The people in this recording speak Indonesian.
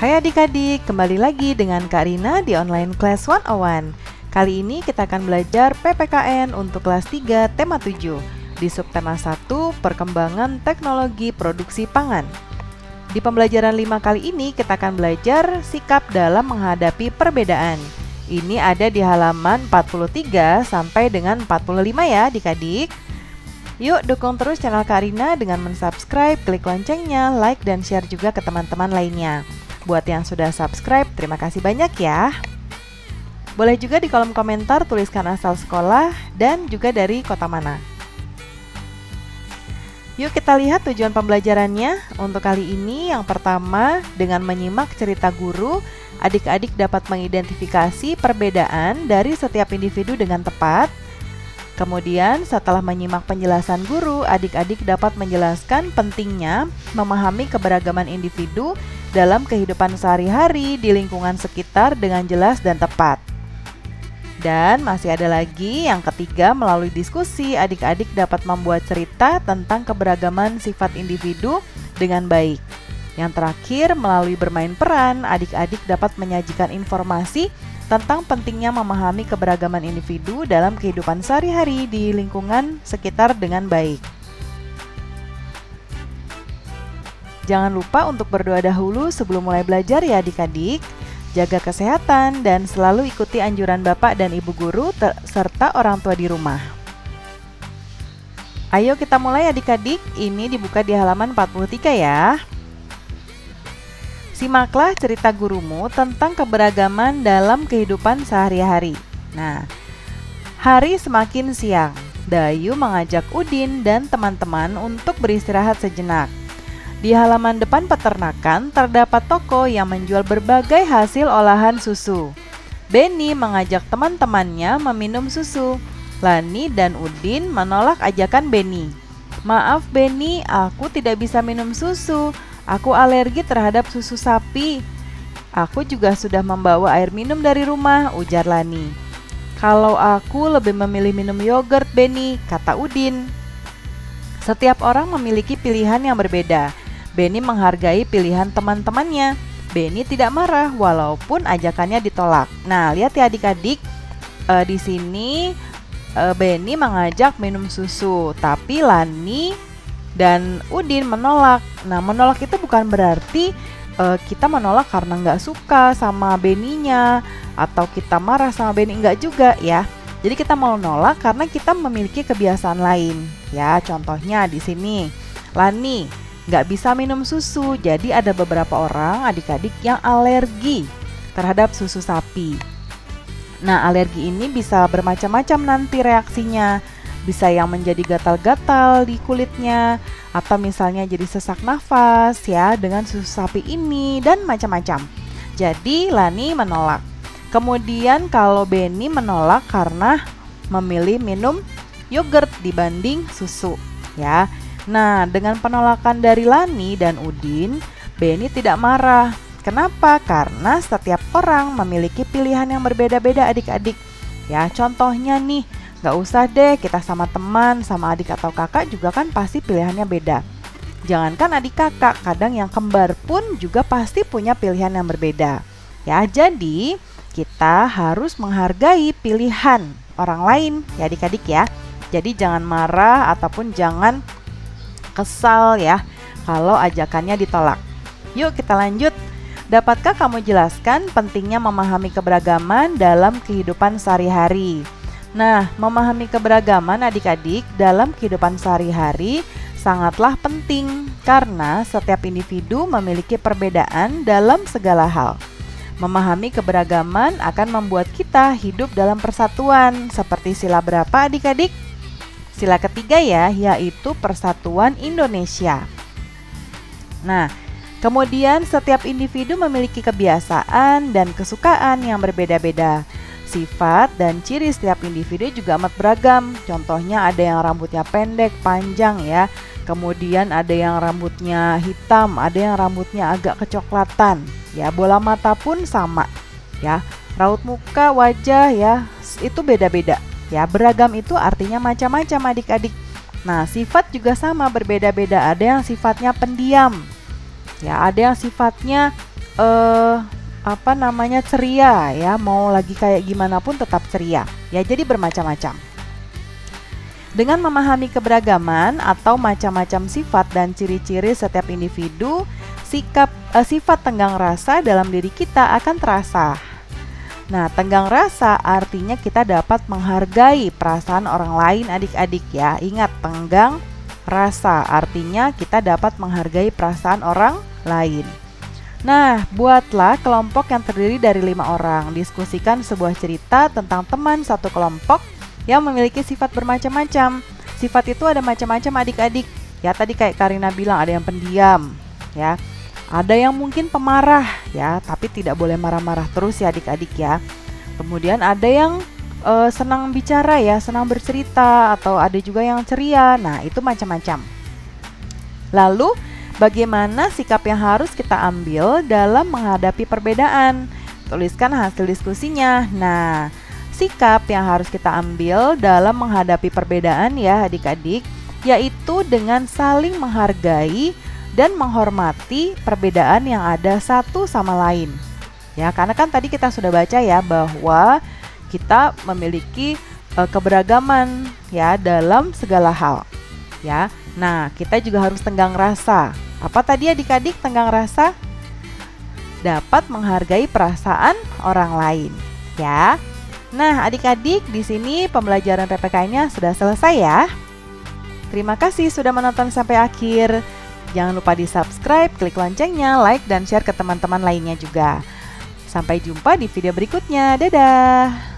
Hai adik-adik, kembali lagi dengan Kak Rina di Online Class 101. Kali ini kita akan belajar PPKN untuk kelas 3 tema 7 di subtema 1 Perkembangan Teknologi Produksi Pangan. Di pembelajaran 5 kali ini kita akan belajar sikap dalam menghadapi perbedaan. Ini ada di halaman 43 sampai dengan 45 ya adik-adik. Yuk dukung terus channel Kak Rina dengan mensubscribe, klik loncengnya, like dan share juga ke teman-teman lainnya. Buat yang sudah subscribe, terima kasih banyak ya. Boleh juga di kolom komentar tuliskan asal sekolah dan juga dari kota mana. Yuk kita lihat tujuan pembelajarannya. Untuk kali ini yang pertama, dengan menyimak cerita guru, adik-adik dapat mengidentifikasi perbedaan dari setiap individu dengan tepat. Kemudian setelah menyimak penjelasan guru, adik-adik dapat menjelaskan pentingnya memahami keberagaman individu dalam kehidupan sehari-hari di lingkungan sekitar dengan jelas dan tepat. Dan masih ada lagi yang ketiga, melalui diskusi adik-adik dapat membuat cerita tentang keberagaman sifat individu dengan baik. Yang terakhir, melalui bermain peran, adik-adik dapat menyajikan informasi tentang pentingnya memahami keberagaman individu dalam kehidupan sehari-hari di lingkungan sekitar dengan baik. Jangan lupa untuk berdoa dahulu sebelum mulai belajar ya adik-adik. Jaga kesehatan dan selalu ikuti anjuran Bapak dan Ibu guru serta orang tua di rumah. Ayo kita mulai adik-adik, ini dibuka di halaman 43 ya. Simaklah cerita gurumu tentang keberagaman dalam kehidupan sehari-hari. Nah, hari semakin siang. Dayu mengajak Udin dan teman-teman untuk beristirahat sejenak. Di halaman depan peternakan terdapat toko yang menjual berbagai hasil olahan susu. Benny mengajak teman-temannya meminum susu. Lani dan Udin menolak ajakan Benny. Maaf Benny, aku tidak bisa minum susu. Aku alergi terhadap susu sapi. Aku juga sudah membawa air minum dari rumah, ujar Lani. Kalau aku lebih memilih minum yogurt, Benny, kata Udin. Setiap orang memiliki pilihan yang berbeda. Benny menghargai pilihan teman-temannya. Benny tidak marah walaupun ajakannya ditolak. Nah, lihat ya adik-adik, di sini Benny mengajak minum susu, tapi Lani dan Udin menolak. Nah, menolak itu bukan berarti kita menolak karena nggak suka sama Benny-nya atau kita marah sama Benny, nggak juga ya. Jadi kita mau nolak karena kita memiliki kebiasaan lain. Ya, contohnya di sini, Lani nggak bisa minum susu. Jadi ada beberapa orang adik-adik yang alergi terhadap susu sapi. Nah, alergi ini bisa bermacam-macam nanti reaksinya. Bisa yang menjadi gatal-gatal di kulitnya, atau misalnya jadi sesak nafas ya dengan susu sapi ini, dan macam-macam. Jadi Lani menolak. Kemudian kalau Benny menolak karena memilih minum yogurt dibanding susu ya. Nah, dengan penolakan dari Lani dan Udin, Benny tidak marah. Kenapa? Karena setiap orang memiliki pilihan yang berbeda-beda adik-adik. Ya, contohnya nih, gak usah deh kita sama teman, sama adik atau kakak juga kan pasti pilihannya beda. Jangankan adik kakak, kadang yang kembar pun juga pasti punya pilihan yang berbeda. Ya, jadi kita harus menghargai pilihan orang lain ya adik-adik ya. Jadi jangan marah ataupun jangan kesal ya kalau ajakannya ditolak. Yuk kita lanjut. Dapatkah kamu jelaskan pentingnya memahami keberagaman dalam kehidupan sehari-hari? Nah, memahami keberagaman adik-adik dalam kehidupan sehari-hari sangatlah penting karena setiap individu memiliki perbedaan dalam segala hal. Memahami keberagaman akan membuat kita hidup dalam persatuan. Seperti sila berapa adik-adik? Sila ketiga ya, yaitu Persatuan Indonesia. Nah, kemudian setiap individu memiliki kebiasaan dan kesukaan yang berbeda-beda. Sifat dan ciri setiap individu juga amat beragam. Contohnya ada yang rambutnya pendek, panjang ya. Kemudian ada yang rambutnya hitam, ada yang rambutnya agak kecoklatan. Ya, bola mata pun sama. Ya, raut muka, wajah ya, itu beda-beda. Ya, beragam itu artinya macam-macam adik-adik. Nah, sifat juga sama berbeda-beda. Ada yang sifatnya pendiam. Ya, ada yang sifatnya eh ceria ya, mau lagi kayak gimana pun tetap ceria. Ya, jadi bermacam-macam. Dengan memahami keberagaman atau macam-macam sifat dan ciri-ciri setiap individu, sifat tenggang rasa dalam diri kita akan terasa. Nah, tenggang rasa artinya kita dapat menghargai perasaan orang lain adik-adik ya. Ingat, tenggang rasa artinya kita dapat menghargai perasaan orang lain. Nah, buatlah kelompok yang terdiri dari 5 orang. Diskusikan sebuah cerita tentang teman satu kelompok yang memiliki sifat bermacam-macam. Sifat itu ada macam-macam adik-adik. Ya, tadi kayak Karina bilang, ada yang pendiam, ya. Ada yang mungkin pemarah, ya, tapi tidak boleh marah-marah terus ya adik-adik ya. Kemudian ada yang senang bicara ya, senang bercerita, atau ada juga yang ceria. Nah, itu macam-macam. Lalu, bagaimana sikap yang harus kita ambil dalam menghadapi perbedaan? Tuliskan hasil diskusinya. Nah, sikap yang harus kita ambil dalam menghadapi perbedaan ya adik-adik, yaitu dengan saling menghargai dan menghormati perbedaan yang ada satu sama lain. Ya, karena kan tadi kita sudah baca ya bahwa kita memiliki keberagaman ya dalam segala hal. Ya. Nah, kita juga harus tenggang rasa. Apa tadi adik-adik tenggang rasa? Dapat menghargai perasaan orang lain, ya. Nah, adik-adik, di sini pembelajaran PPK-nya sudah selesai ya. Terima kasih sudah menonton sampai akhir. Jangan lupa di-subscribe, klik loncengnya, like, dan share ke teman-teman lainnya juga. Sampai jumpa di video berikutnya. Dadah!